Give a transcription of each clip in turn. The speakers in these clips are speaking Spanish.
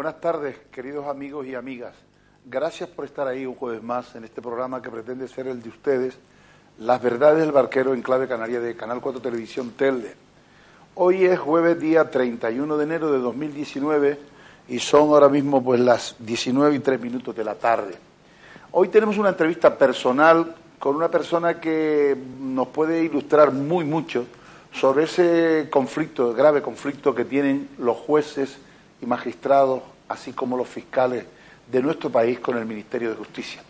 Buenas tardes, queridos amigos y amigas. Gracias por estar ahí un jueves más en este programa que pretende ser el de ustedes, Las Verdades del Barquero en Clave Canaria de Canal 4 Televisión Telde. Hoy es jueves día 31 de enero de 2019 y son ahora mismo pues las 19:03 de la tarde. Hoy tenemos una entrevista personal con una persona que nos puede ilustrar mucho sobre ese conflicto, grave conflicto que tienen los jueces y magistrados, así como los fiscales de nuestro país con el Ministerio de Justicia.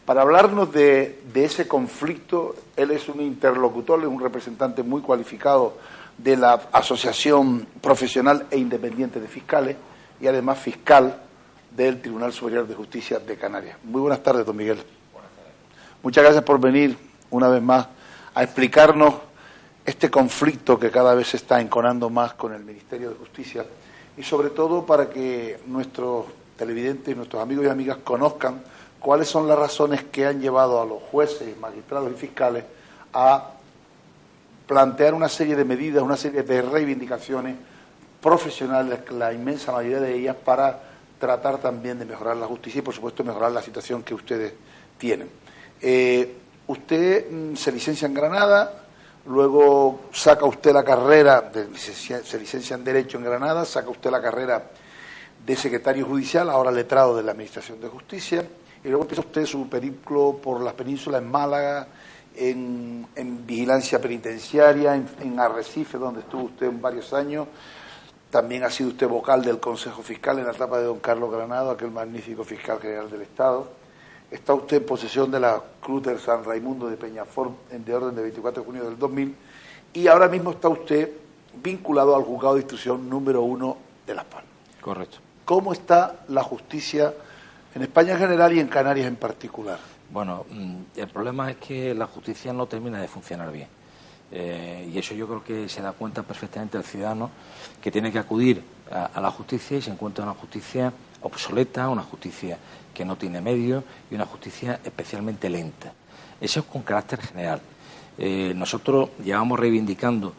Para hablarnos de ese conflicto, él es un interlocutor, es un representante muy cualificado de la Asociación Profesional e Independiente de Fiscales y además fiscal del Tribunal Superior de Justicia de Canarias. Muy buenas tardes, don Miguel. Buenas tardes. Muchas gracias por venir una vez más a explicarnos este conflicto que cada vez se está enconando más con el Ministerio de Justicia y sobre todo para que nuestros televidentes, nuestros amigos y amigas conozcan cuáles son las razones que han llevado a los jueces, magistrados y fiscales a plantear una serie de medidas, una serie de reivindicaciones profesionales, la inmensa mayoría de ellas, para tratar también de mejorar la justicia y, por supuesto, mejorar la situación que ustedes tienen. Usted se licencia en Granada, luego saca usted la carrera, se licencia en Derecho en Granada, saca usted la carrera de secretario judicial, ahora letrado de la Administración de Justicia, y luego empieza usted su periplo por las penínsulas en Málaga, en vigilancia penitenciaria, en Arrecife, donde estuvo usted varios años. También ha sido usted vocal del Consejo Fiscal en la etapa de don Carlos Granado, aquel magnífico fiscal general del Estado. Está usted en posesión de la Cruz del San Raimundo de Peñafort de orden de 24 de junio del 2000 y ahora mismo está usted vinculado al Juzgado de Instrucción número 1 de Las Palmas. Correcto. ¿Cómo está la justicia en España en general y en Canarias en particular? Bueno, el problema es que la justicia no termina de funcionar bien. Y eso yo creo que se da cuenta perfectamente el ciudadano que tiene que acudir a la justicia y se encuentra una justicia obsoleta, una justicia que no tiene medios y una justicia especialmente lenta. Eso es con carácter general. Nosotros llevamos reivindicando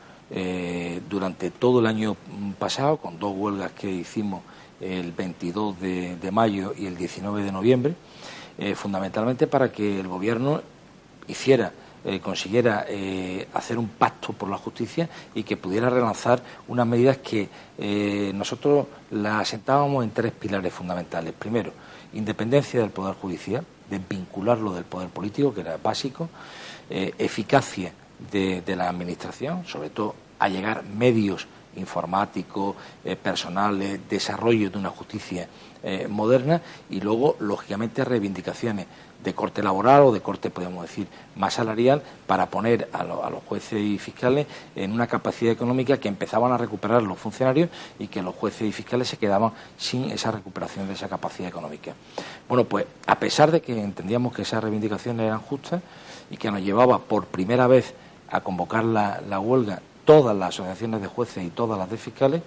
durante todo el año pasado, con dos huelgas que hicimos el 22 de mayo y el 19 de noviembre, fundamentalmente para que el Gobierno consiguiera hacer un pacto por la justicia y que pudiera relanzar unas medidas que nosotros las asentábamos en tres pilares fundamentales. Primero, independencia del Poder Judicial, desvincularlo del poder político, que era básico, eficacia de la Administración, sobre todo allegar medios informáticos, personales, desarrollo de una justicia moderna y luego, lógicamente, reivindicaciones de corte laboral o de corte, podemos decir, más salarial para poner a los jueces y fiscales en una capacidad económica que empezaban a recuperar los funcionarios y que los jueces y fiscales se quedaban sin esa recuperación de esa capacidad económica. Bueno, pues a pesar de que entendíamos que esas reivindicaciones eran justas y que nos llevaba por primera vez a convocar la huelga todas las asociaciones de jueces y todas las de fiscales,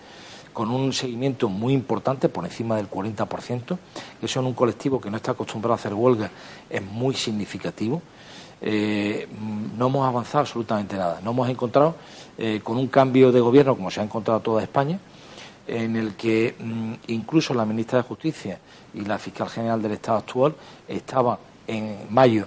con un seguimiento muy importante, por encima del 40%, que eso en un colectivo que no está acostumbrado a hacer huelga es muy significativo. No hemos avanzado absolutamente nada. No hemos encontrado, con un cambio de gobierno, como se ha encontrado toda España, en el que incluso la ministra de Justicia y la fiscal general del Estado actual estaban en mayo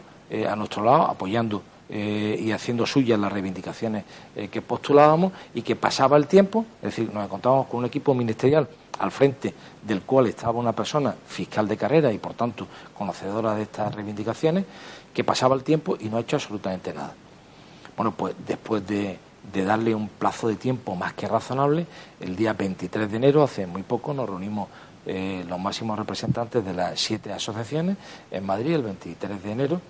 a nuestro lado, apoyando y haciendo suyas las reivindicaciones que postulábamos, y que pasaba el tiempo, es decir, nos encontrábamos con un equipo ministerial al frente del cual estaba una persona fiscal de carrera y por tanto conocedora de estas reivindicaciones, que pasaba el tiempo y no ha hecho absolutamente nada. Bueno, pues después de darle un plazo de tiempo más que razonable, el día 23 de enero, hace muy poco, nos reunimos los máximos representantes de las 7 asociaciones en Madrid el 23 de enero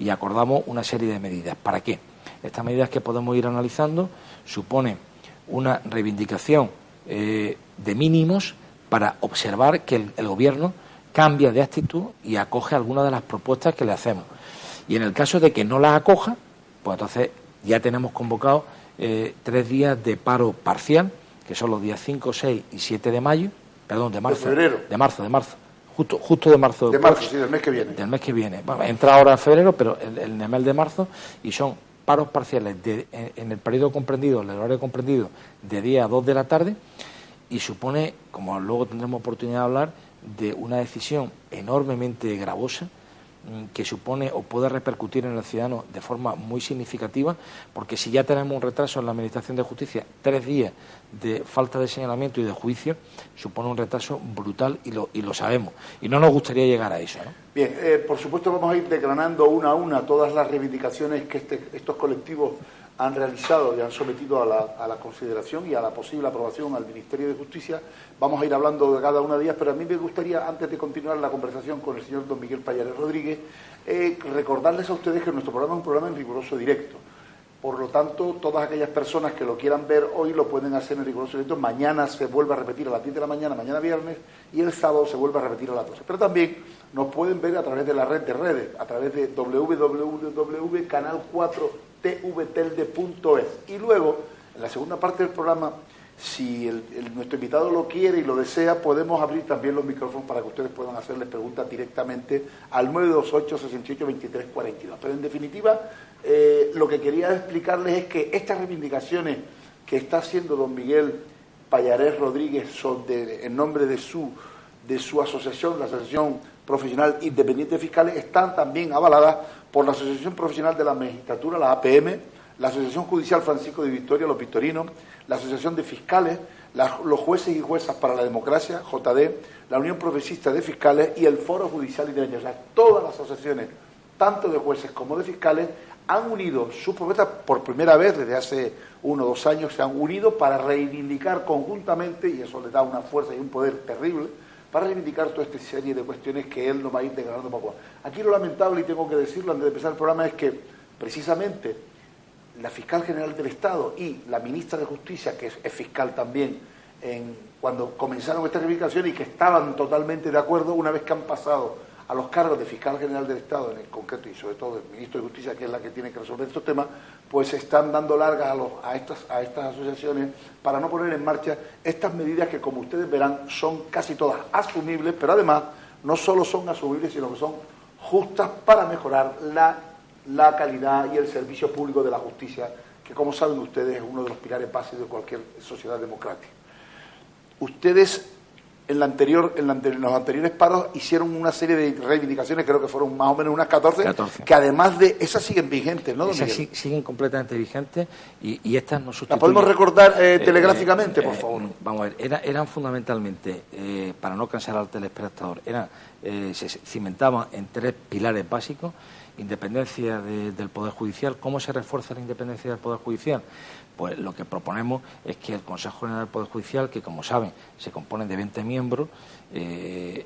y acordamos una serie de medidas. ¿Para qué? Estas medidas que podemos ir analizando suponen una reivindicación de mínimos para observar que el Gobierno cambia de actitud y acoge algunas de las propuestas que le hacemos. Y en el caso de que no las acoja, pues entonces ya tenemos convocado 3 días de paro parcial, que son los días 5, 6 y 7 de mayo, perdón, de marzo. ¿De febrero? De marzo. Justo de marzo. De marzo, sí, del mes que viene. Del mes que viene. Bueno, entra ahora en febrero, pero en el mes de marzo, y son paros parciales en el periodo comprendido, el horario comprendido, de 10 a 2 de la tarde, y supone, como luego tendremos oportunidad de hablar, de una decisión enormemente gravosa, que supone o puede repercutir en el ciudadano de forma muy significativa, porque si ya tenemos un retraso en la Administración de Justicia, 3 días de falta de señalamiento y de juicio, supone un retraso brutal y lo sabemos. Y no nos gustaría llegar a eso, ¿no? Bien, por supuesto vamos a ir desgranando una a una todas las reivindicaciones que estos colectivos han realizado y han sometido a la consideración y a la posible aprobación al Ministerio de Justicia. Vamos a ir hablando de cada una de ellas, pero a mí me gustaría, antes de continuar la conversación con el señor don Miguel Pallares Rodríguez, recordarles a ustedes que nuestro programa es un programa en riguroso directo. Por lo tanto, todas aquellas personas que lo quieran ver hoy lo pueden hacer en riguroso directo. Mañana se vuelve a repetir a las 10 de la mañana, mañana viernes, y el sábado se vuelve a repetir a las 12. Pero también nos pueden ver a través de la red de redes, a través de www.canal4tvtelde.es. Y luego, en la segunda parte del programa, si nuestro invitado lo quiere y lo desea, podemos abrir también los micrófonos para que ustedes puedan hacerles preguntas directamente al 928-68-23-42. Pero en definitiva, lo que quería explicarles es que estas reivindicaciones que está haciendo don Miguel Pallares Rodríguez en nombre de su asociación, la Asociación Profesional Independiente de Fiscales, están también avaladas por la Asociación Profesional de la Magistratura, la APM, la Asociación Judicial Francisco de Vitoria, los Victorinos, la Asociación de Fiscales, los Jueces y Juezas para la Democracia, JD, la Unión Progresista de Fiscales y el Foro Judicial Independiente. O sea, todas las asociaciones, tanto de jueces como de fiscales, han unido sus propuestas por primera vez desde hace 1 o 2 años, se han unido para reivindicar conjuntamente, y eso le da una fuerza y un poder terrible, para reivindicar toda esta serie de cuestiones que él nos va a ir declarando poco a poco. Aquí lo lamentable, y tengo que decirlo antes de empezar el programa, es que precisamente la fiscal general del Estado y la ministra de Justicia, que es fiscal también, cuando comenzaron estas reivindicaciones y que estaban totalmente de acuerdo, una vez que han pasado a los cargos de fiscal general del Estado, en el concreto, y sobre todo el ministro de Justicia, que es la que tiene que resolver estos temas, pues están dando largas a estas asociaciones para no poner en marcha estas medidas que, como ustedes verán, son casi todas asumibles, pero además no solo son asumibles, sino que son justas para mejorar la calidad y el servicio público de la justicia, que, como saben ustedes, es uno de los pilares básicos de cualquier sociedad democrática. Ustedes en los anteriores paros hicieron una serie de reivindicaciones, creo que fueron más o menos unas 14. Que además de esas siguen vigentes, ¿no, don Miguel? Esas siguen completamente vigentes y estas no sustituyen. ¿Las podemos recordar telegráficamente, por favor? Vamos a ver, eran fundamentalmente, para no cansar al telespectador, se cimentaban en 3 pilares básicos: independencia del Poder Judicial. ¿Cómo se refuerza la independencia del Poder Judicial? Pues lo que proponemos es que el Consejo General del Poder Judicial, que como saben se compone de 20 miembros,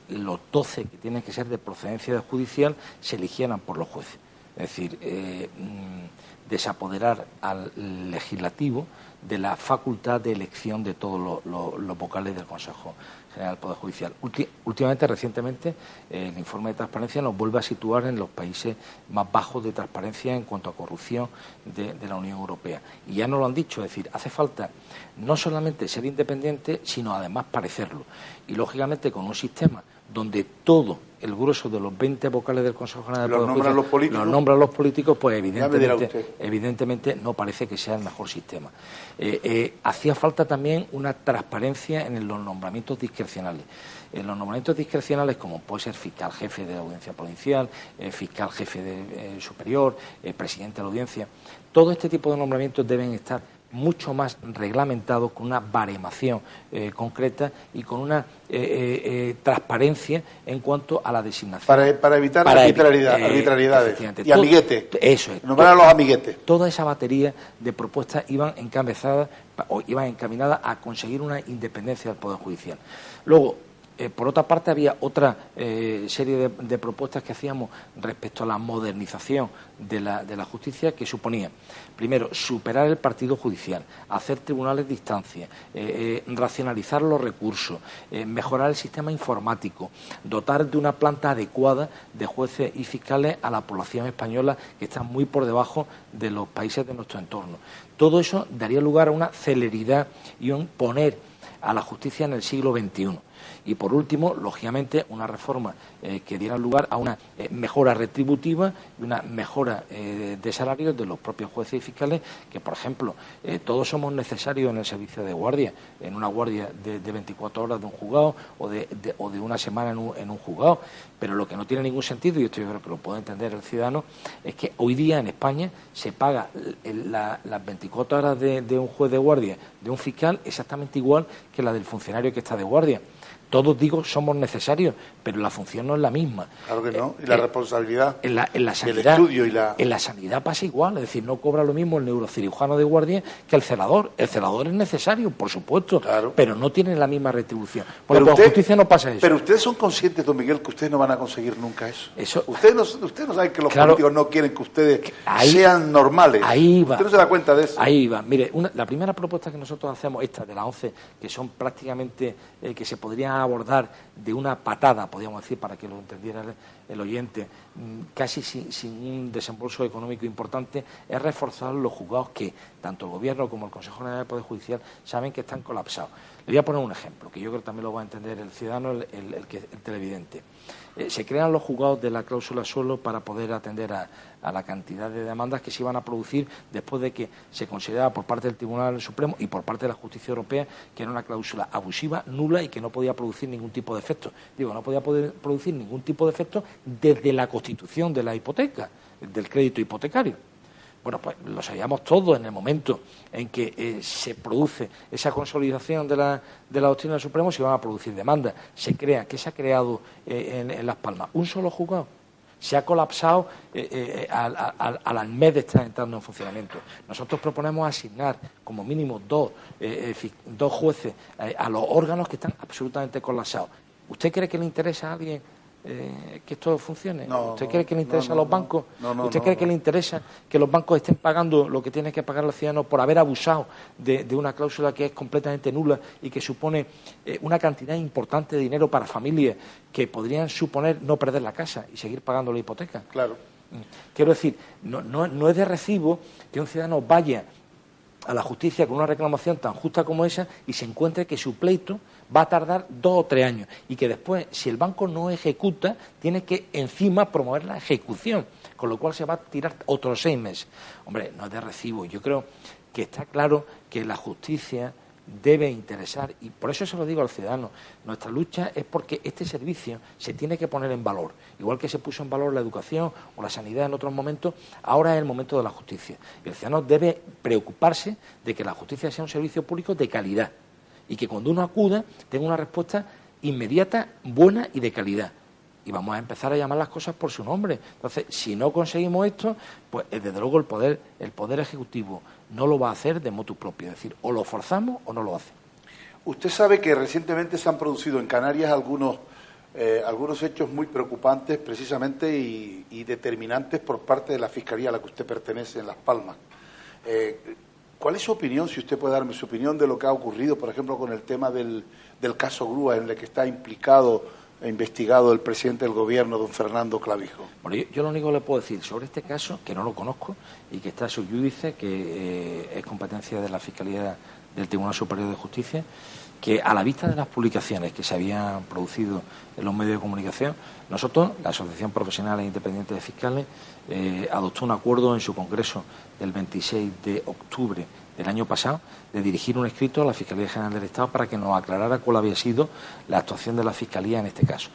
los 12 que tienen que ser de procedencia judicial se eligieran por los jueces. Es decir, desapoderar al legislativo de la facultad de elección de todos los vocales del Consejo General del Poder Judicial. Recientemente, el informe de transparencia nos vuelve a situar en los países más bajos de transparencia en cuanto a corrupción de la Unión Europea. Y ya nos lo han dicho, es decir, hace falta no solamente ser independiente, sino además parecerlo. Y lógicamente con un sistema donde todo el grueso de los 20 vocales del Consejo General del Poder Judicial los nombran los políticos, pues evidentemente no parece que sea el mejor sistema. Hacía falta también una transparencia en los nombramientos discrecionales. En los nombramientos discrecionales, como puede ser fiscal jefe de la audiencia provincial, fiscal jefe superior, presidente de la audiencia, todo este tipo de nombramientos deben estar mucho más reglamentados, con una baremación concreta y con una transparencia en cuanto a la designación. Para evitar arbitrariedades y amiguetes. Eso es. Nombrar a los amiguetes. Toda esa batería de propuestas iban encaminadas a conseguir una independencia del Poder Judicial. Luego, por otra parte, había otra serie de propuestas que hacíamos respecto a la modernización de la justicia, que suponía, primero, superar el partido judicial, hacer tribunales de instancia, racionalizar los recursos, mejorar el sistema informático, dotar de una planta adecuada de jueces y fiscales a la población española, que está muy por debajo de los países de nuestro entorno. Todo eso daría lugar a una celeridad y un poner a la justicia en el siglo XXI. Y por último, lógicamente, una reforma que diera lugar a una mejora retributiva y una mejora de salarios de los propios jueces y fiscales, que, por ejemplo, todos somos necesarios en el servicio de guardia, en una guardia de 24 horas de un juzgado o de una semana en un juzgado. Pero lo que no tiene ningún sentido, y esto yo creo que lo puede entender el ciudadano, es que hoy día en España se paga las 24 horas de un juez de guardia, de un fiscal, exactamente igual que la del funcionario que está de guardia. Todos, digo, somos necesarios, pero la función no es la misma. Claro que no, y la responsabilidad, en la sanidad, el estudio y la... En la sanidad pasa igual, es decir, no cobra lo mismo el neurocirujano de guardia que el celador. El celador es necesario, por supuesto, claro, pero no tiene la misma retribución. Bueno, con justicia no pasa eso. Pero ustedes son conscientes, don Miguel, que ustedes no van a conseguir nunca eso. Ustedes no saben que los claro, políticos no quieren que ustedes sean normales. Ahí va. Usted no se da cuenta de eso. Ahí va. Mire, la primera propuesta que nosotros hacemos, esta de las 11, que son prácticamente que se podrían abordar de una patada, podríamos decir, para que lo entendiera el oyente, casi sin un desembolso económico importante, es reforzar los juzgados que tanto el Gobierno como el Consejo General del Poder Judicial saben que están colapsados. Le voy a poner un ejemplo, que yo creo que también lo va a entender el ciudadano, el televidente. Se crean los juzgados de la cláusula suelo para poder atender a la cantidad de demandas que se iban a producir después de que se consideraba por parte del Tribunal Supremo y por parte de la Justicia Europea que era una cláusula abusiva, nula y que no podía producir ningún tipo de efecto. Digo, no podía producir ningún tipo de efecto desde la constitución de la hipoteca, del crédito hipotecario. Bueno, pues lo sabíamos todos en el momento en que se produce esa consolidación de la doctrina del Supremo, se iban a producir demandas. ¿Qué se ha creado en Las Palmas? Un solo juzgado. Se ha colapsado al mes de estar entrando en funcionamiento. Nosotros proponemos asignar como mínimo dos jueces a los órganos que están absolutamente colapsados. ¿Usted cree que le interesa a alguien que esto funcione? No, ¿Usted cree que le interesa a los bancos? No, ¿Usted cree que le interesa que los bancos estén pagando lo que tienen que pagar los ciudadanos por haber abusado de una cláusula que es completamente nula y que supone una cantidad importante de dinero para familias que podrían suponer no perder la casa y seguir pagando la hipoteca? Claro. Quiero decir, no es de recibo que un ciudadano vaya a la justicia con una reclamación tan justa como esa y se encuentre que su pleito va a tardar 2 o 3 años y que después, si el banco no ejecuta, tiene que encima promover la ejecución, con lo cual se va a tirar otros 6 meses. Hombre, no es de recibo. Yo creo que está claro que la justicia debe interesar, y por eso se lo digo al ciudadano, nuestra lucha es porque este servicio se tiene que poner en valor, igual que se puso en valor la educación o la sanidad en otros momentos, ahora es el momento de la justicia, y el ciudadano debe preocuparse de que la justicia sea un servicio público de calidad, y que cuando uno acuda tenga una respuesta inmediata, buena y de calidad. Y vamos a empezar a llamar las cosas por su nombre. Entonces, si no conseguimos esto, pues desde luego el poder ejecutivo no lo va a hacer de motu propio. Es decir, o lo forzamos o no lo hace. Usted sabe que recientemente se han producido en Canarias algunos hechos muy preocupantes precisamente y determinantes por parte de la Fiscalía a la que usted pertenece en Las Palmas. ¿Cuál es su opinión, si usted puede darme su opinión de lo que ha ocurrido, por ejemplo, con el tema del caso Grúa, en el que está implicado e investigado el presidente del Gobierno, don Fernando Clavijo? Bueno, yo lo único que le puedo decir sobre este caso, que no lo conozco y que está sub iudice, que es competencia de la Fiscalía del Tribunal Superior de Justicia, que a la vista de las publicaciones que se habían producido en los medios de comunicación, nosotros, la Asociación Profesional e Independiente de Fiscales, adoptó un acuerdo en su congreso del 26 de octubre del año pasado de dirigir un escrito a la Fiscalía General del Estado para que nos aclarara cuál había sido la actuación de la Fiscalía en este caso.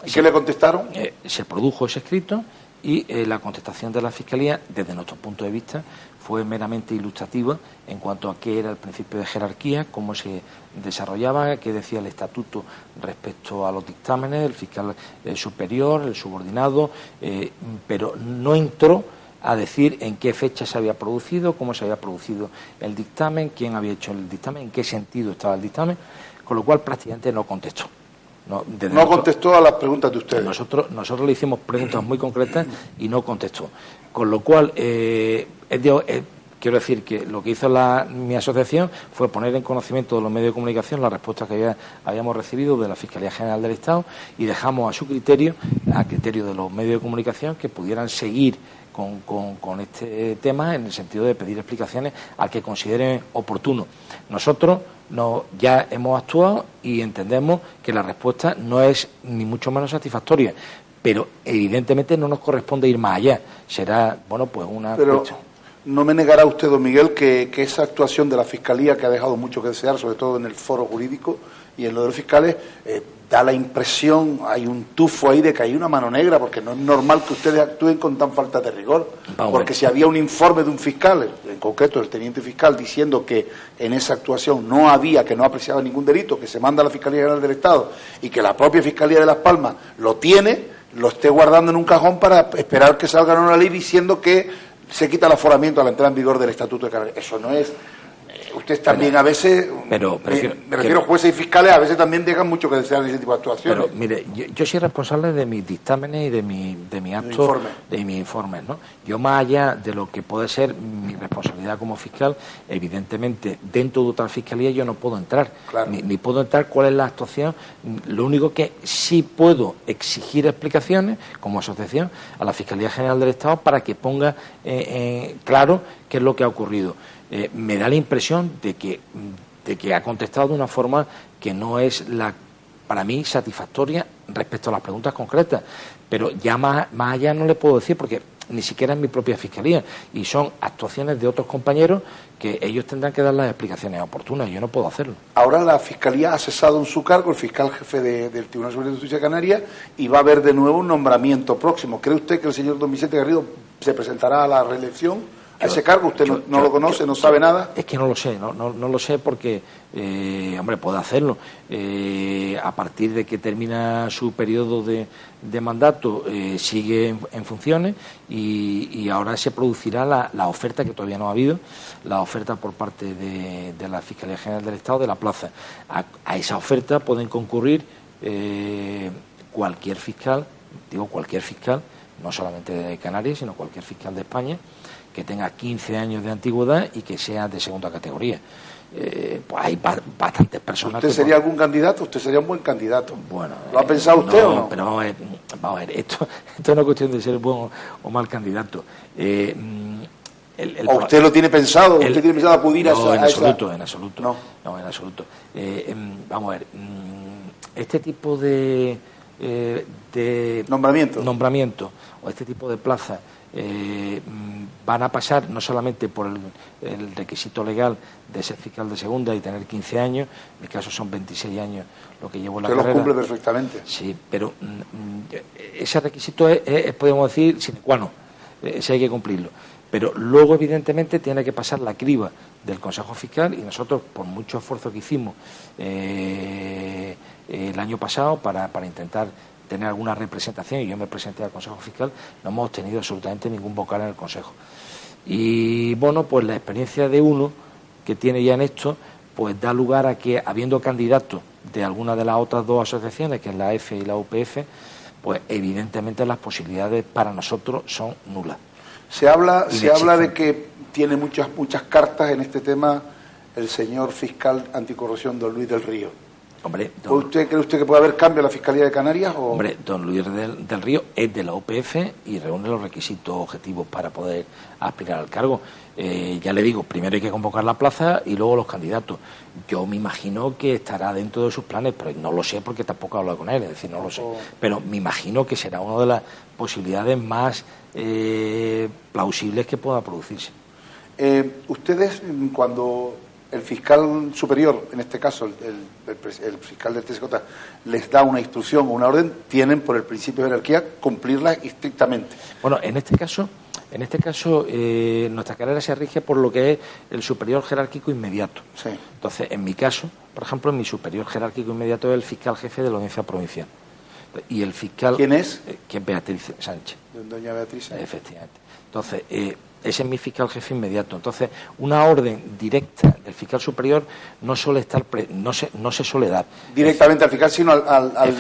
¿Y qué le contestaron? Se produjo ese escrito y la contestación de la Fiscalía, desde nuestro punto de vista, fue meramente ilustrativa en cuanto a qué era el principio de jerarquía, cómo se desarrollaba, qué decía el estatuto respecto a los dictámenes, el fiscal superior, el subordinado, pero no entró a decir en qué fecha se había producido, cómo se había producido el dictamen, quién había hecho el dictamen, en qué sentido estaba el dictamen, con lo cual prácticamente no contestó. No contestó a las preguntas de ustedes. Nosotros le hicimos preguntas muy concretas y no contestó. Con lo cual, quiero decir que lo que hizo mi asociación fue poner en conocimiento de los medios de comunicación las respuestas que habíamos recibido de la Fiscalía General del Estado y dejamos a su criterio, a criterio de los medios de comunicación, que pudieran seguir con este tema, en el sentido de pedir explicaciones al que consideren oportuno. Nosotros ya hemos actuado y entendemos que la respuesta no es ni mucho menos satisfactoria, pero evidentemente no nos corresponde ir más allá. Será, bueno, pues una cuestión. No me negará usted, don Miguel, que esa actuación de la Fiscalía, que ha dejado mucho que desear, sobre todo en el foro jurídico y en lo de los fiscales, da la impresión, hay un tufo ahí de que hay una mano negra, porque no es normal que ustedes actúen con tan falta de rigor. Porque si había un informe de un fiscal, en concreto el teniente fiscal, diciendo que en esa actuación que no apreciaba ningún delito, que se manda a la Fiscalía General del Estado y que la propia Fiscalía de Las Palmas lo tiene, lo esté guardando en un cajón para esperar que salga una ley diciendo que se quita el aforamiento a la entrada en vigor del Estatuto de Canarias. Eso no es. Ustedes también a veces, me refiero a jueces y fiscales, a veces también dejan mucho que desear ese tipo de actuaciones. Pero mire, yo soy responsable de mis dictámenes y de mi actos, de mis informes, ¿no? Yo, más allá de lo que puede ser mi responsabilidad como fiscal, evidentemente dentro de otra fiscalía yo no puedo entrar, claro. ni puedo entrar cuál es la actuación. Lo único que sí puedo exigir explicaciones como asociación a la Fiscalía General del Estado para que ponga claro qué es lo que ha ocurrido. Me da la impresión de que ha contestado de una forma que no es para mí satisfactoria respecto a las preguntas concretas, pero ya más allá no le puedo decir, porque ni siquiera es mi propia fiscalía y son actuaciones de otros compañeros que ellos tendrán que dar las explicaciones oportunas. Yo no puedo hacerlo. Ahora la Fiscalía ha cesado en su cargo el fiscal jefe del Tribunal Superior de Justicia de Canarias y va a haber de nuevo un nombramiento próximo. ¿Cree usted que el señor don Vicente Garrido se presentará a la reelección? ¿A ese cargo? ¿Usted no lo conoce, no sabe nada? Es que no lo sé, no lo sé porque, hombre, puede hacerlo. A partir de que termina su periodo de mandato, sigue en funciones y ahora se producirá la oferta, que todavía no ha habido, la oferta por parte de la Fiscalía General del Estado de la plaza. A esa oferta pueden concurrir cualquier fiscal, no solamente de Canarias, sino cualquier fiscal de España, que tenga 15 años de antigüedad y que sea de segunda categoría. Pues hay bastantes personas. ¿Usted sería algún candidato? ¿Usted sería un buen candidato? Bueno, ¿lo ha pensado usted o no? Pero vamos a ver, esto no es cuestión de ser buen o mal candidato. ¿O usted lo tiene pensado? ¿Usted tiene pensado acudir a esa...? En absoluto. No, en absoluto. Vamos a ver, este tipo de nombramiento o este tipo de plazas van a pasar no solamente por el requisito legal de ser fiscal de segunda y tener 15 años, en mi caso son 26 años lo que llevo en la carrera. Usted lo cumple perfectamente. Sí, pero ese requisito es, podemos decir, sine qua non, ese hay que cumplirlo. Pero luego, evidentemente, tiene que pasar la criba del Consejo Fiscal y nosotros, por mucho esfuerzo que hicimos el año pasado para intentar tener alguna representación, y yo me presenté al Consejo Fiscal, no hemos obtenido absolutamente ningún vocal en el Consejo. Y bueno, pues la experiencia de uno que tiene ya en esto, pues da lugar a que, habiendo candidatos de alguna de las otras dos asociaciones, que es la EFE y la UPF, pues evidentemente las posibilidades para nosotros son nulas. Se habla de que tiene muchas cartas en este tema el señor fiscal anticorrupción, don Luis del Río. Hombre, ¿Cree usted que puede haber cambio en la Fiscalía de Canarias? ¿O? Hombre, don Luis del Río es de la UPF y reúne los requisitos objetivos para poder aspirar al cargo. Ya le digo, primero hay que convocar la plaza y luego los candidatos. Yo me imagino que estará dentro de sus planes, pero no lo sé porque tampoco he hablado con él, es decir, no lo sé. Pero me imagino que será una de las posibilidades más plausibles que pueda producirse. Ustedes, cuando el fiscal superior, en este caso el fiscal del TSJ, les da una instrucción o una orden, tienen por el principio de jerarquía cumplirla estrictamente. Bueno, en este caso nuestra carrera se rige por lo que es el superior jerárquico inmediato. Sí. Entonces, en mi caso, por ejemplo, mi superior jerárquico inmediato es el fiscal jefe de la Audiencia Provincial. Y el fiscal... ¿Quién es? Que es Beatriz Sánchez. Doña Beatriz Sánchez. Efectivamente. Entonces, ese es mi fiscal jefe inmediato. Entonces, una orden directa del fiscal superior no suele estar no se suele dar directamente al fiscal, sino al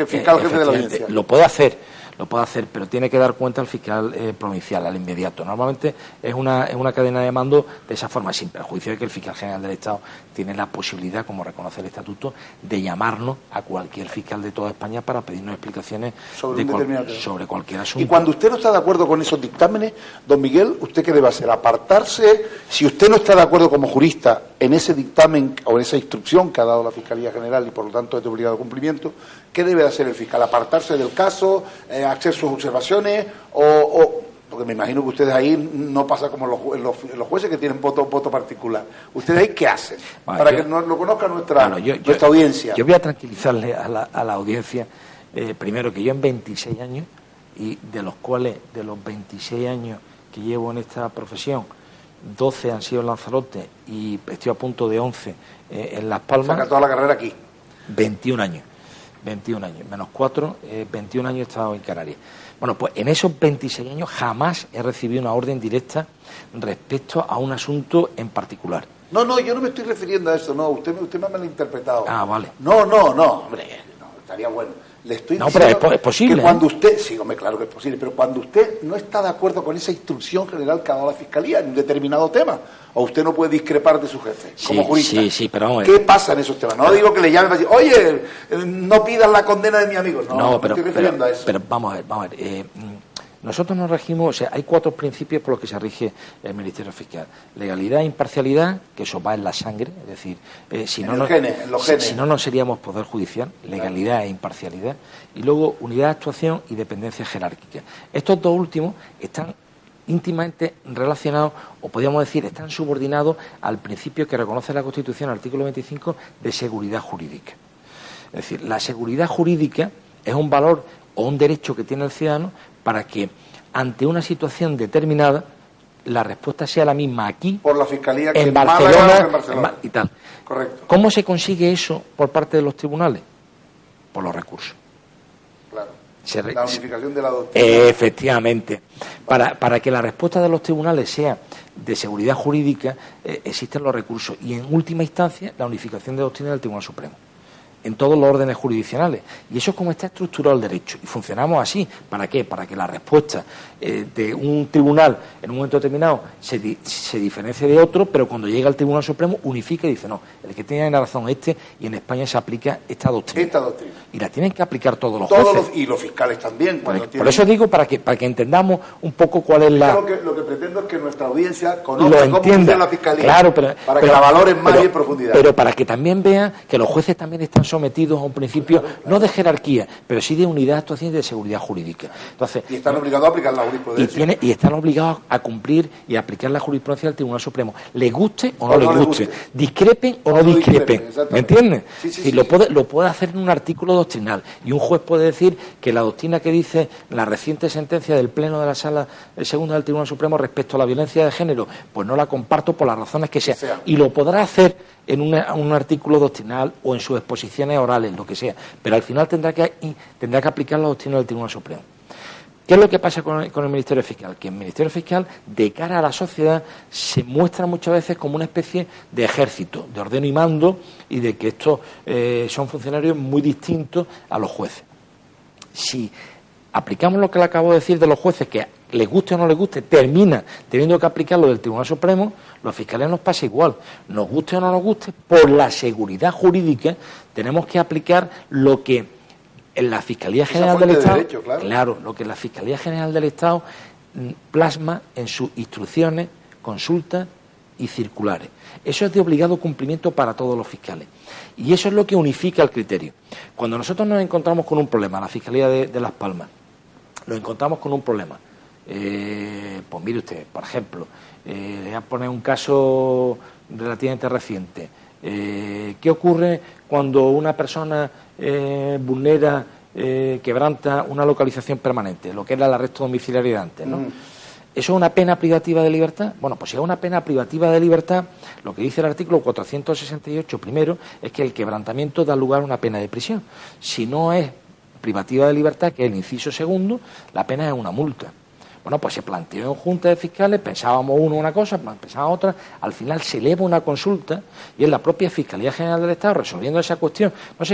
fiscal jefe de la audiencia. Lo puede hacer, lo puede hacer, pero tiene que dar cuenta al fiscal provincial, al inmediato. Normalmente es una cadena de mando de esa forma, sin perjuicio de que el fiscal general del Estado tiene la posibilidad, como reconoce el estatuto, de llamarnos a cualquier fiscal de toda España para pedirnos explicaciones sobre cualquier asunto. Y cuando usted no está de acuerdo con esos dictámenes, don Miguel, ¿usted qué debe hacer? Apartarse. Si usted no está de acuerdo como jurista en ese dictamen o en esa instrucción que ha dado la Fiscalía General y por lo tanto es de obligado cumplimiento, ¿qué debe hacer el fiscal? ¿Apartarse del caso, hacer sus observaciones porque me imagino que ustedes ahí no pasa como los jueces que tienen voto particular? ¿Ustedes ahí qué hacen? Para que lo conozca nuestra audiencia. Yo voy a tranquilizarle a la audiencia, primero que yo en 26 años, y de los cuales, de los 26 años que llevo en esta profesión, 12 han sido en Lanzarote y estoy a punto de 11 en Las Palmas. Saca toda la carrera aquí. 21 años, menos 4, 21 años he estado en Canarias. Bueno, pues en esos 26 años jamás he recibido una orden directa respecto a un asunto en particular. No, yo no me estoy refiriendo a eso, no, usted me ha malinterpretado. Ah, vale. No, hombre, no, estaría bueno. Le estoy diciendo pero es posible, que cuando usted, sí, hombre, claro que es posible, pero cuando usted no está de acuerdo con esa instrucción general que ha dado la Fiscalía en un determinado tema, o usted no puede discrepar de su jefe, como jurista. Sí, pero vamos. ¿Qué pasa en esos temas? No digo que le llamen para decir, oye, no pidas la condena de mi amigo. No, pero, me estoy refiriendo a eso. Pero vamos a ver. Nosotros nos regimos, o sea, hay 4 principios por los que se rige el Ministerio Fiscal. Legalidad e imparcialidad, que eso va en la sangre, es decir, si no, no seríamos Poder Judicial, legalidad e imparcialidad. Y luego unidad de actuación y dependencia jerárquica. Estos dos últimos están íntimamente relacionados, o podríamos decir, están subordinados al principio que reconoce la Constitución, artículo 25, de seguridad jurídica. Es decir, la seguridad jurídica es un valor o un derecho que tiene el ciudadano para que ante una situación determinada la respuesta sea la misma aquí, por la Fiscalía, que en Barcelona, en Barcelona. Y tal. Correcto. ¿Cómo se consigue eso por parte de los tribunales? Por los recursos. Claro. La unificación de la doctrina. Efectivamente. Para que la respuesta de los tribunales sea de seguridad jurídica, existen los recursos y, en última instancia, la unificación de doctrina del Tribunal Supremo, en todos los órdenes jurisdiccionales. Y eso es como está estructurado el derecho. Y funcionamos así. ¿Para qué? Para que la respuesta de un tribunal en un momento determinado se diferencie de otro, pero cuando llega al Tribunal Supremo unifica y dice, no, el que tiene la razón y en España se aplica esta doctrina. Y la tienen que aplicar todos los jueces. Y los fiscales también. Por eso digo, para que entendamos un poco cuál es la... Lo que pretendo es que nuestra audiencia conozca cómo funciona la Fiscalía. Claro, para que la valoren más y en profundidad. Pero para que también vean que los jueces también están sometidos a un principio, no de jerarquía, pero sí de unidad de actuación y de seguridad jurídica. Entonces, y están obligados a aplicar la jurisprudencia. Y están obligados a cumplir y a aplicar la jurisprudencia del Tribunal Supremo, les guste o no les guste, discrepen o no discrepen, ¿me entiendes? Sí. Lo puede hacer en un artículo doctrinal, y un juez puede decir que la doctrina que dice la reciente sentencia del Pleno de la Sala Segunda del Tribunal Supremo respecto a la violencia de género, pues no la comparto por las razones que sea. Y lo podrá hacer en un artículo doctrinal o en sus exposiciones orales, lo que sea, pero al final tendrá que aplicar la doctrina del Tribunal Supremo. ¿Qué es lo que pasa con el Ministerio Fiscal? Que el Ministerio Fiscal, de cara a la sociedad, se muestra muchas veces como una especie de ejército, de ordeno y mando, y de que estos son funcionarios muy distintos a los jueces. Si aplicamos lo que le acabo de decir de los jueces, que les guste o no les guste, termina teniendo que aplicar lo del Tribunal Supremo, los fiscales nos pasa igual. Nos guste o no nos guste, por la seguridad jurídica tenemos que aplicar lo que en la Fiscalía General del Estado, derecho, claro, lo que la Fiscalía General del Estado plasma en sus instrucciones, consultas y circulares. Eso es de obligado cumplimiento para todos los fiscales. Y eso es lo que unifica el criterio. Cuando nosotros nos encontramos con un problema, la Fiscalía de Las Palmas, nos encontramos con un problema. Pues mire usted, por ejemplo, le voy a poner un caso relativamente reciente. ¿Qué ocurre cuando una persona vulnera, quebranta una localización permanente, lo que era el arresto domiciliario de antes, ¿no? ¿Eso es una pena privativa de libertad? Bueno, pues si es una pena privativa de libertad, lo que dice el artículo 468 primero es que el quebrantamiento da lugar a una pena de prisión. Si no es privativa de libertad, que es el inciso segundo, la pena es una multa. Bueno, pues se planteó en Junta de Fiscales, pensábamos uno una cosa, pensábamos otra, al final se eleva una consulta y es la propia Fiscalía General del Estado resolviendo esa cuestión,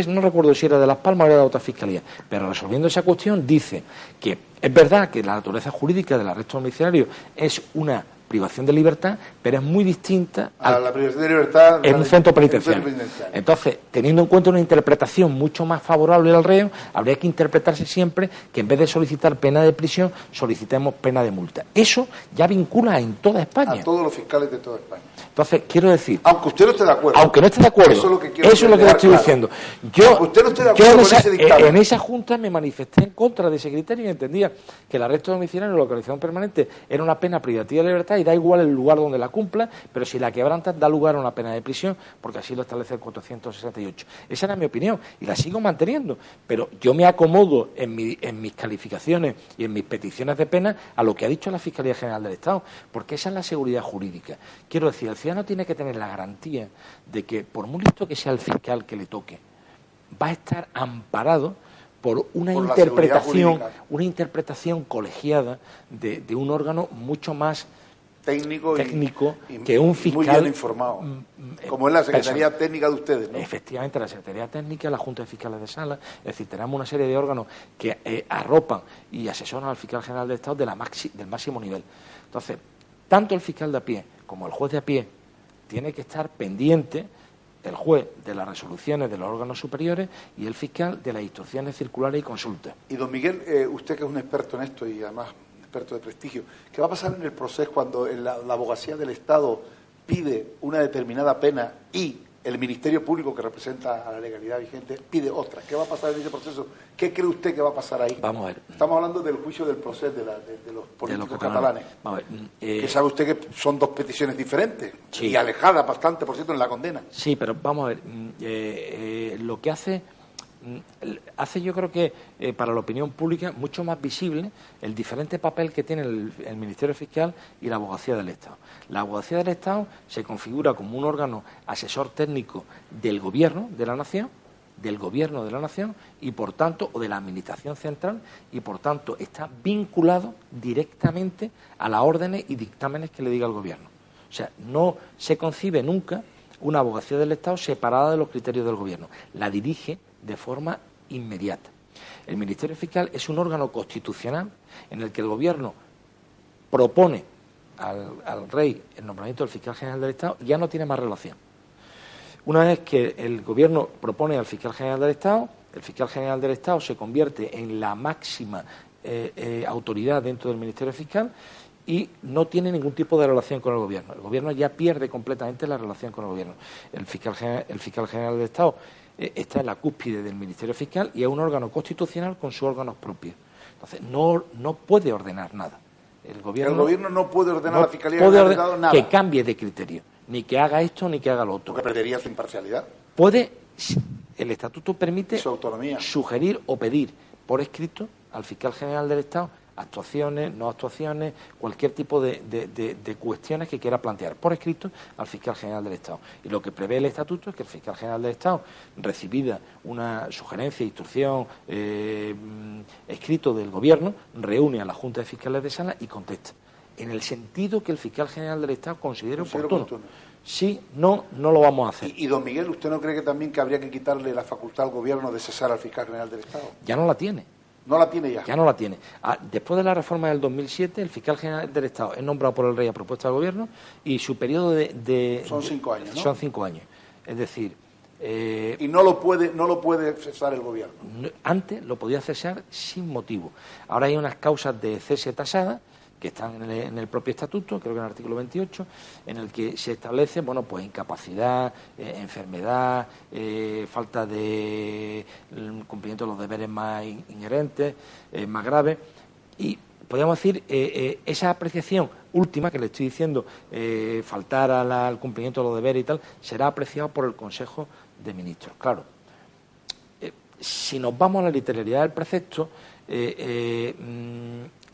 no recuerdo si era de Las Palmas o era de otra fiscalía, pero resolviendo esa cuestión dice que es verdad que la naturaleza jurídica del arresto domiciliario es una privación de libertad, pero es muy distinta a la privación de libertad en un centro penitenciario. Entonces, teniendo en cuenta una interpretación mucho más favorable al reo, habría que interpretarse siempre que en vez de solicitar pena de prisión, solicitemos pena de multa. Eso ya vincula en toda España. A todos los fiscales de toda España. Entonces, quiero decir... Aunque usted no esté de acuerdo. Aunque no esté de acuerdo. Eso es lo que le estoy diciendo. Yo, usted no esté de acuerdo con ese dictamen. En esa junta me manifesté en contra de ese criterio y entendía que el arresto domiciliario y la localización permanente era una pena privativa de libertad y da igual el lugar donde la cumpla, pero si la quebrantas da lugar a una pena de prisión, porque así lo establece el 468. Esa era mi opinión y la sigo manteniendo, pero yo me acomodo en mis calificaciones y en mis peticiones de pena a lo que ha dicho la Fiscalía General del Estado, porque esa es la seguridad jurídica. Quiero decir, el ciudadano tiene que tener la garantía de que, por muy listo que sea el fiscal que le toque, va a estar amparado por una interpretación colegiada de un órgano mucho más técnico que un fiscal muy bien informado, como es la Secretaría Técnica de ustedes, ¿no? Efectivamente, la Secretaría Técnica, la Junta de Fiscales de Sala, es decir, tenemos una serie de órganos que arropan y asesoran al fiscal general del Estado del máximo nivel. Entonces, tanto el fiscal de a pie como el juez de a pie tiene que estar pendiente, el juez de las resoluciones de los órganos superiores y el fiscal de las instrucciones circulares y consultas. Y don Miguel, usted que es un experto en esto y además experto de prestigio, ¿qué va a pasar en el proceso cuando la abogacía del Estado pide una determinada pena y el Ministerio Público, que representa a la legalidad vigente, pide otra? ¿Qué va a pasar en ese proceso? ¿Qué cree usted que va a pasar ahí? Vamos a ver. Estamos hablando del juicio del proceso de los políticos catalanes. Vamos a ver. Que sabe usted que son dos peticiones diferentes, sí, y alejadas bastante, por cierto, en la condena. Sí, pero vamos a ver. Lo que hace yo creo que para la opinión pública mucho más visible el diferente papel que tiene el Ministerio Fiscal y la Abogacía del Estado. La Abogacía del Estado se configura como un órgano asesor técnico del Gobierno de la Nación, y por tanto, o de la Administración Central, y por tanto está vinculado directamente a las órdenes y dictámenes que le diga el Gobierno. O sea, no se concibe nunca una Abogacía del Estado separada de los criterios del Gobierno. La dirige de forma inmediata. El Ministerio Fiscal es un órgano constitucional en el que el Gobierno propone al Rey el nombramiento del Fiscal General del Estado y ya no tiene más relación. Una vez que el Gobierno propone al Fiscal General del Estado, el Fiscal General del Estado se convierte en la máxima autoridad dentro del Ministerio Fiscal y no tiene ningún tipo de relación con el Gobierno. El Gobierno ya pierde completamente la relación con el Gobierno. El Fiscal General del Estado está en la cúspide del Ministerio Fiscal y es un órgano constitucional con sus órganos propios. Entonces, no puede ordenar nada. El gobierno no puede ordenar a la Fiscalía General del Estado nada. Que cambie de criterio, ni que haga esto ni que haga lo otro. Porque perdería su imparcialidad. El Estatuto permite su autonomía, sugerir o pedir por escrito al Fiscal General del Estado actuaciones, no actuaciones, cualquier tipo de cuestiones que quiera plantear por escrito al Fiscal General del Estado. Y lo que prevé el Estatuto es que el Fiscal General del Estado, recibida una sugerencia, instrucción, escrito del Gobierno, reúne a la Junta de Fiscales de Sala y contesta, en el sentido que el Fiscal General del Estado considere oportuno. Sí, no lo vamos a hacer. Y don Miguel, ¿usted no cree que también que habría que quitarle la facultad al Gobierno de cesar al Fiscal General del Estado? Ya no la tiene. ¿No la tiene ya? Ya no la tiene. Después de la reforma del 2007, el Fiscal General del Estado es nombrado por el Rey a propuesta del Gobierno y su periodo son 5 años, ¿no? Son 5 años. Es decir... y no lo puede cesar el Gobierno. Antes lo podía cesar sin motivo. Ahora hay unas causas de cese tasada que están en el propio estatuto, creo que en el artículo 28, en el que se establece, pues incapacidad, enfermedad, falta de cumplimiento de los deberes más inherentes, más graves, y podríamos decir, esa apreciación última que le estoy diciendo, faltar al cumplimiento de los deberes y tal, será apreciado por el Consejo de Ministros. Claro, si nos vamos a la literalidad del precepto, el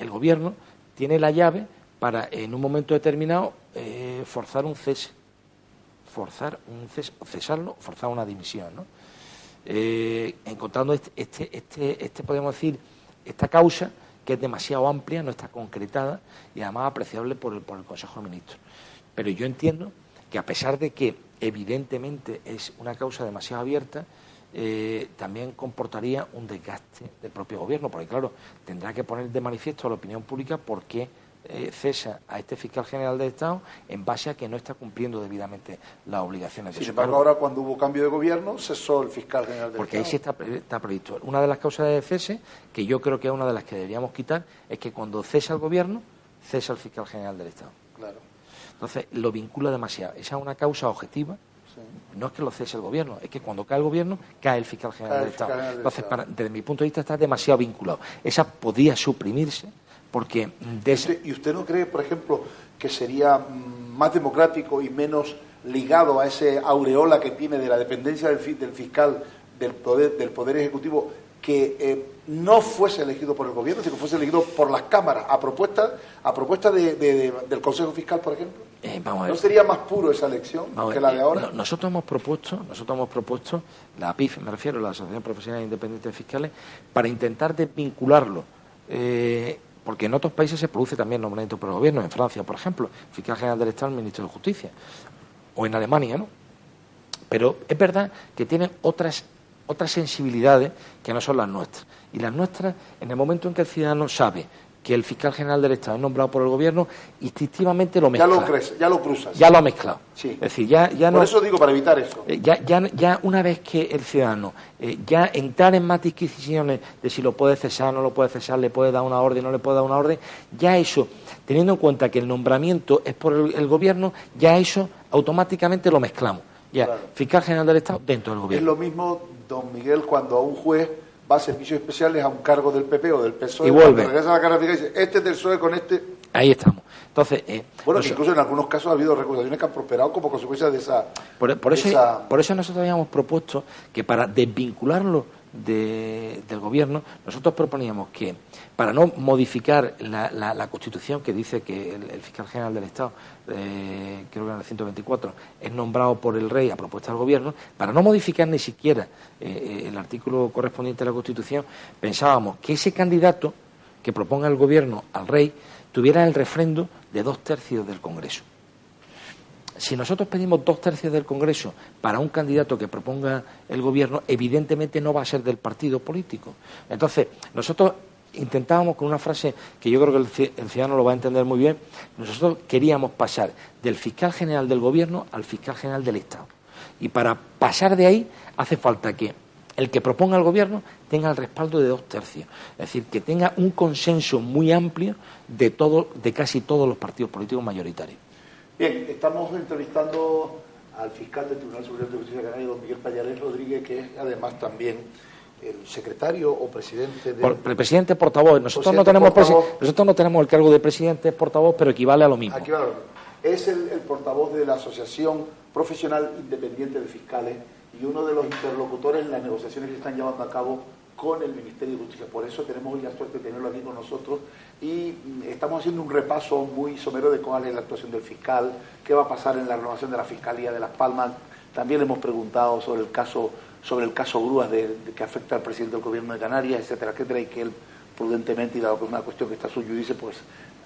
Gobierno tiene la llave para, en un momento determinado, forzar un cese, cesarlo, forzar una dimisión, ¿no? Encontrando podemos decir, esta causa que es demasiado amplia, no está concretada y además apreciable por el Consejo de Ministros. Pero yo entiendo que a pesar de que evidentemente es una causa demasiado abierta, también comportaría un desgaste del propio Gobierno, porque claro, tendrá que poner de manifiesto a la opinión pública por qué cesa a este fiscal general del Estado en base a que no está cumpliendo debidamente las obligaciones de Sin su embargo, cargo. ahora cuando hubo cambio de gobierno, cesó el fiscal general del Porque Estado. ahí sí está previsto. Una de las causas de cese, que yo creo que es una de las que deberíamos quitar, es que cuando cesa el Gobierno, cesa el fiscal general del Estado. Claro. Entonces, lo vincula demasiado. Esa es una causa objetiva. Sí. No es que lo cese el Gobierno, es que cuando cae el Gobierno, cae el fiscal general del Estado. Entonces, desde mi punto de vista, está demasiado vinculado. Esa podía suprimirse porque... ¿Y usted no cree, por ejemplo, que sería más democrático y menos ligado a ese aureola que tiene de la dependencia del fiscal del poder ejecutivo, que no fuese elegido por el Gobierno, sino que fuese elegido por las cámaras, a propuesta del Consejo Fiscal, por ejemplo? Vamos a ver. ¿No sería más puro esa elección que la de ahora? Nosotros hemos propuesto, la APIF, me refiero, la Asociación Profesional Independiente de Fiscales, para intentar desvincularlo, porque en otros países se produce también nombramiento por el Gobierno, en Francia, por ejemplo, el fiscal general del Estado, el ministro de Justicia, o en Alemania, ¿no? Pero es verdad que tienen otras sensibilidades que no son las nuestras. Y las nuestras, en el momento en que el ciudadano sabe que el fiscal general del Estado es nombrado por el Gobierno, instintivamente lo mezcla. Ya lo cruzas. Ya lo ha mezclado. Sí. Es decir, ya no... Por eso digo, para evitar eso. Ya una vez que el ciudadano ya entrar en más disquisiciones de si lo puede cesar, no lo puede cesar, le puede dar una orden, no le puede dar una orden, ya eso, teniendo en cuenta que el nombramiento es por el Gobierno, ya eso automáticamente lo mezclamos. Ya, claro. Fiscal general del Estado dentro del Gobierno. Es lo mismo, don Miguel, cuando a un juez va a servicios especiales a un cargo del PP o del PSOE, y vuelve. Regresa a la carga fiscal y dice, este es del PSOE con este... Ahí estamos. Entonces, incluso en algunos casos ha habido recusaciones que han prosperado como consecuencia de esa... Por eso nosotros habíamos propuesto que para desvincularlo del Gobierno, nosotros proponíamos que, para no modificar la Constitución que dice que el fiscal general del Estado, creo que en el 124, es nombrado por el Rey a propuesta del Gobierno, para no modificar ni siquiera el artículo correspondiente a la Constitución, pensábamos que ese candidato que proponga el Gobierno al Rey tuviera el refrendo de 2/3 del Congreso. Si nosotros pedimos 2/3 del Congreso para un candidato que proponga el Gobierno, evidentemente no va a ser del partido político. Entonces, nosotros intentábamos con una frase que yo creo que el ciudadano lo va a entender muy bien, nosotros queríamos pasar del fiscal general del Gobierno al fiscal general del Estado. Y para pasar de ahí hace falta que el que proponga el Gobierno tenga el respaldo de 2/3. Es decir, que tenga un consenso muy amplio de casi todos los partidos políticos mayoritarios. Bien, estamos entrevistando al fiscal del Tribunal Superior de Justicia Canaria, don Miguel Pallarés Rodríguez, que es además también el secretario o presidente del... El presidente portavoz. Nosotros no tenemos el cargo de presidente, es portavoz, pero equivale a lo mismo. Es el portavoz de la Asociación Profesional Independiente de Fiscales y uno de los interlocutores en las negociaciones que están llevando a cabo con el Ministerio de Justicia. Por eso tenemos hoy la suerte de tenerlo aquí con nosotros y estamos haciendo un repaso muy somero de cuál es la actuación del fiscal, qué va a pasar en la renovación de la Fiscalía de Las Palmas. También le hemos preguntado sobre el caso Grúas que afecta al presidente del Gobierno de Canarias, etcétera, etcétera, y que él prudentemente, y dado que es una cuestión que está a su judice, pues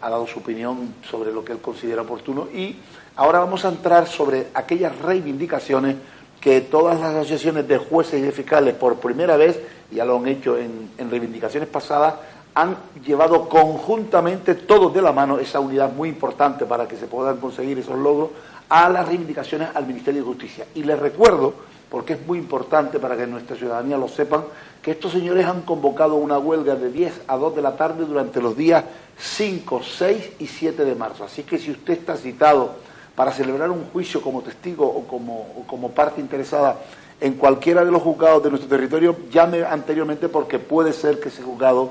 ha dado su opinión sobre lo que él considera oportuno. Y ahora vamos a entrar sobre aquellas reivindicaciones que todas las asociaciones de jueces y de fiscales por primera vez, ya lo han hecho en reivindicaciones pasadas, han llevado conjuntamente, todos de la mano, esa unidad muy importante para que se puedan conseguir esos logros, a las reivindicaciones al Ministerio de Justicia. Y les recuerdo, porque es muy importante para que nuestra ciudadanía lo sepan, que estos señores han convocado una huelga de 10 a 2 de la tarde durante los días 5, 6 y 7 de marzo. Así que si usted está citado para celebrar un juicio como testigo o como parte interesada en cualquiera de los juzgados de nuestro territorio, llame anteriormente porque puede ser que ese juzgado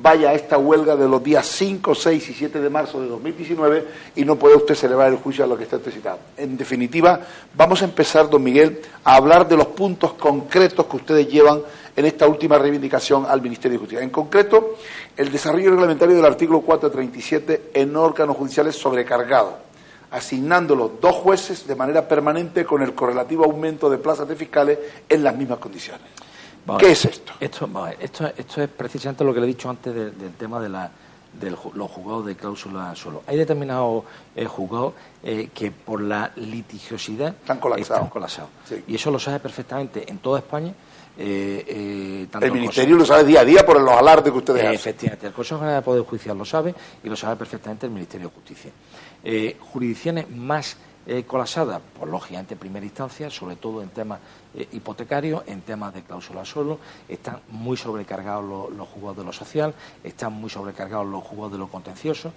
vaya a esta huelga de los días 5, 6 y 7 de marzo de 2019 y no puede usted celebrar el juicio a lo que está usted citado. En definitiva, vamos a empezar, don Miguel, a hablar de los puntos concretos que ustedes llevan en esta última reivindicación al Ministerio de Justicia. En concreto, el desarrollo reglamentario del artículo 437 en órganos judiciales sobrecargados, asignándolos 2 jueces de manera permanente con el correlativo aumento de plazas de fiscales en las mismas condiciones. ¿Qué es esto? Esto es precisamente lo que le he dicho antes del tema de los juzgados de cláusula suelo. Hay determinados juzgados que por la litigiosidad están colapsados. Sí. Y eso lo sabe perfectamente en toda España. El Ministerio lo sabe día a día por los alardes que ustedes hacen. Efectivamente, el Consejo General del Poder Judicial lo sabe y lo sabe perfectamente el Ministerio de Justicia. Jurisdicciones más colapsadas, pues lógicamente en primera instancia, sobre todo en temas hipotecarios, en temas de cláusula suelo, están muy sobrecargados los juzgados de lo social, están muy sobrecargados los juzgados de lo contencioso,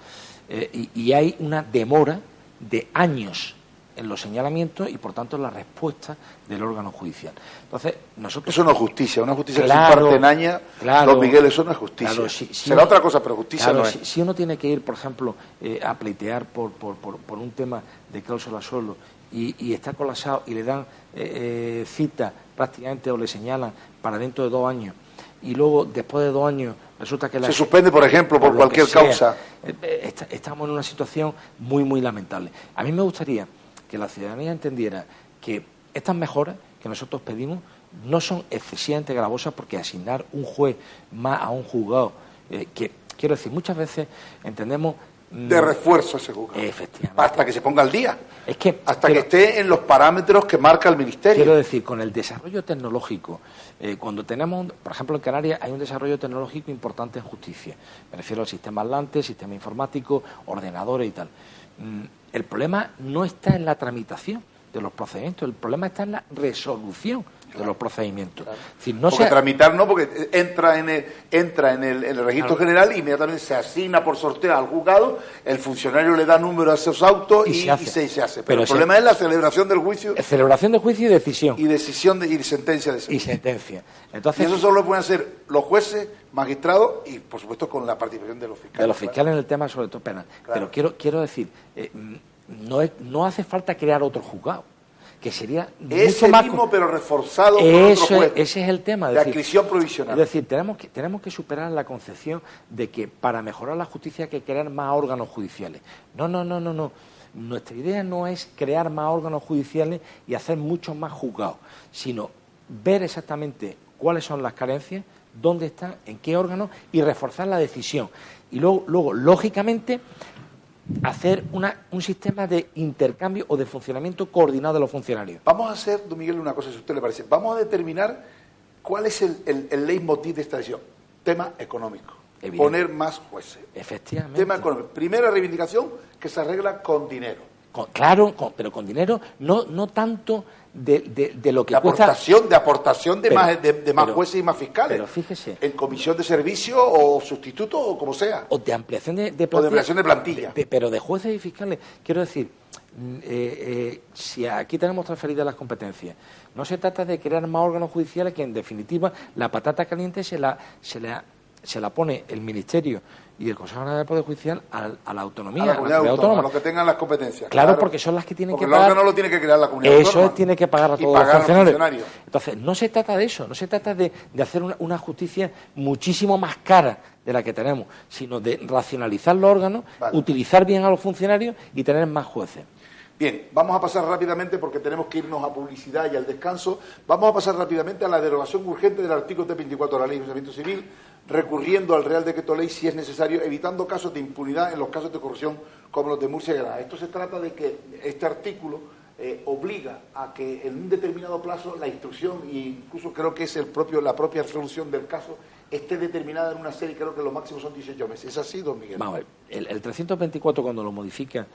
y hay una demora de años en los señalamientos y, por tanto, en la respuesta del órgano judicial. Entonces, nosotros... Eso no es justicia, una justicia claro, que se imparte en años, claro, don Miguel, eso no es justicia. Claro, será otra cosa, pero justicia no es. Si uno tiene que ir, por ejemplo, a pleitear por un tema de cláusula suelo y está colapsado y le dan cita prácticamente o le señalan para dentro de 2 años y luego, después de 2 años, resulta que... Se suspende, por ejemplo, por cualquier causa. Estamos en una situación muy, muy lamentable. A mí me gustaría que la ciudadanía entendiera que estas mejoras que nosotros pedimos no son excesivamente gravosas, porque asignar un juez más a un juzgado, que quiero decir, muchas veces entendemos... de refuerzo ese juzgado. Efectivamente. Hasta que se ponga al día. Que esté en los parámetros que marca el Ministerio. Quiero decir, con el desarrollo tecnológico, cuando tenemos, por ejemplo, en Canarias hay un desarrollo tecnológico importante en justicia. Me refiero al sistema Atlante, sistema informático, ordenadores y tal. El problema no está en la tramitación de los procedimientos, el problema está en la resolución de los procedimientos. Claro. Es decir, no porque tramitar no, porque entra en el registro general y inmediatamente se asigna por sorteo al juzgado, el funcionario le da número a esos autos y se hace. Pero el problema es la celebración del juicio. Celebración de juicio y decisión. Y decisión y sentencia de y sentencia. Entonces, y eso solo lo pueden hacer los jueces, magistrados y, por supuesto, con la participación de los fiscales. De los fiscales en el tema, sobre todo penal. Claro. Pero quiero decir, no hace falta crear otro juzgado, que sería ese mucho más mismo, pero reforzado por otro juez. Ese es el tema. De adscripción provisional. Es decir, tenemos que superar la concepción de que para mejorar la justicia hay que crear más órganos judiciales. No. Nuestra idea no es crear más órganos judiciales y hacer muchos más juzgados, sino ver exactamente cuáles son las carencias, dónde están, en qué órganos, y reforzar la decisión. Y luego lógicamente, hacer un sistema de intercambio o de funcionamiento coordinado de los funcionarios. Vamos a hacer, don Miguel, una cosa, si a usted le parece. Vamos a determinar cuál es el leitmotiv de esta decisión. Tema económico. Evidente. Poner más jueces. Efectivamente. Tema económico. Primera reivindicación, que se arregla con dinero. Pero con dinero, no tanto de lo que de aportación de más jueces y más fiscales. Pero fíjese. En comisión de servicio o sustituto o como sea. O de ampliación de plantilla. O de ampliación de plantilla. Pero de jueces y fiscales. Quiero decir, si aquí tenemos transferidas las competencias, no se trata de crear más órganos judiciales, que en definitiva la patata caliente se la pone el Ministerio y el Consejo General del Poder Judicial a la autonomía, a la comunidad autónoma, a los que tengan las competencias. Claro, porque son las que tienen que pagar. Porque el órgano lo tiene que crear la comunidad autónoma. Eso tiene que pagar a todos los funcionarios. Entonces, no se trata de eso, no se trata de hacer una justicia muchísimo más cara de la que tenemos, sino de racionalizar los órganos, utilizar bien a los funcionarios y tener más jueces. Bien, vamos a pasar rápidamente, porque tenemos que irnos a publicidad y al descanso. Vamos a pasar rápidamente a la derogación urgente del artículo T24 de la Ley de Enjuiciamiento Civil, recurriendo al Real Decreto Ley si es necesario, evitando casos de impunidad en los casos de corrupción como los de Murcia y Granada. Esto se trata de que este artículo obliga a que en un determinado plazo la instrucción, e incluso creo que es la propia resolución del caso, esté determinada en una serie, creo que lo máximo son 18 meses. ¿Es así, don Miguel? Vamos a ver, el 324 cuando lo modifica,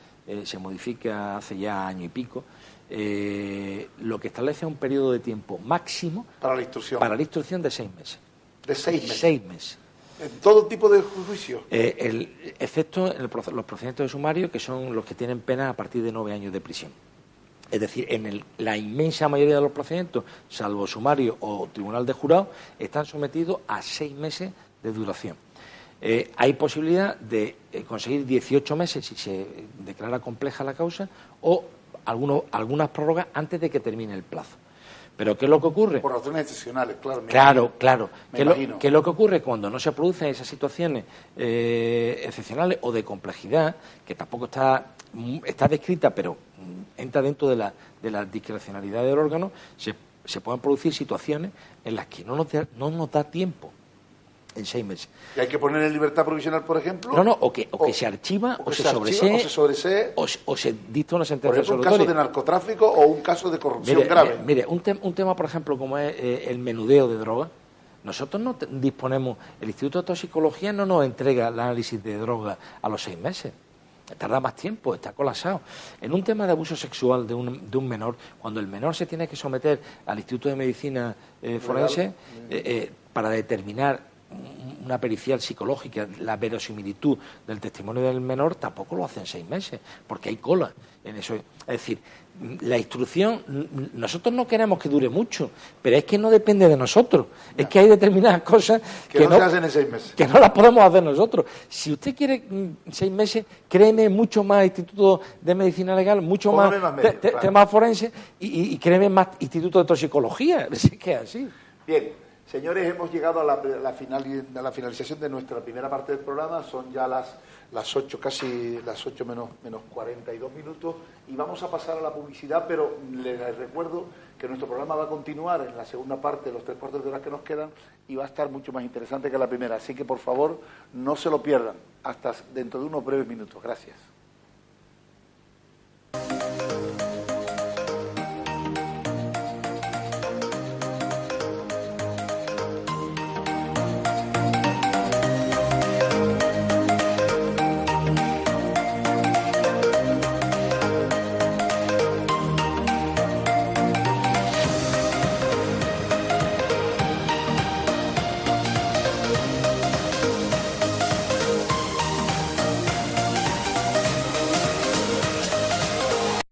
se modifica hace ya año y pico, lo que establece un periodo de tiempo máximo para la instrucción de 6 meses. ¿De 6 meses? 6 meses. ¿En todo tipo de juicios? Excepto en los procedimientos de sumario, que son los que tienen pena a partir de 9 años de prisión. Es decir, la inmensa mayoría de los procedimientos, salvo sumario o tribunal de jurado, están sometidos a 6 meses de duración. Hay posibilidad de conseguir 18 meses si se declara compleja la causa, o algunas prórrogas antes de que termine el plazo. ¿Pero qué es lo que ocurre? Por razones excepcionales, claro. Claro. ¿Qué es lo que ocurre cuando no se producen esas situaciones excepcionales o de complejidad, que tampoco está descrita, pero entra dentro de la discrecionalidad del órgano? Se se pueden producir situaciones en las que no nos da tiempo en 6 meses. ¿Y hay que poner en libertad provisional, por ejemplo? No, o que se archiva, o se sobresee, o se dicta una sentencia absolutoria. Por ejemplo, un caso de narcotráfico o un caso de corrupción grave. Mire, un tema, por ejemplo, como es el menudeo de drogas. Nosotros no disponemos, el Instituto de Toxicología no nos entrega el análisis de drogas a los 6 meses. Tarda más tiempo, está colapsado. En un tema de abuso sexual de un menor, cuando el menor se tiene que someter al Instituto de Medicina Forense para determinar una pericial psicológica, la verosimilitud del testimonio del menor, tampoco lo hacen 6 meses, porque hay cola en eso. Es decir, la instrucción, nosotros no queremos que dure mucho, pero es que no depende de nosotros. Es que hay determinadas cosas que no se hacen en 6 meses. Que no las podemos hacer nosotros. Si usted quiere 6 meses, créeme mucho más Instituto de Medicina Legal, mucho más temas forenses y créeme más Instituto de Toxicología. Es que es así. Bien. Señores, hemos llegado a la finalización de nuestra primera parte del programa. Son ya las 8, casi las 8 menos 42 minutos, y vamos a pasar a la publicidad, pero les recuerdo que nuestro programa va a continuar en la segunda parte, los 3/4 de hora que nos quedan, y va a estar mucho más interesante que la primera. Así que, por favor, no se lo pierdan. Hasta dentro de unos breves minutos. Gracias.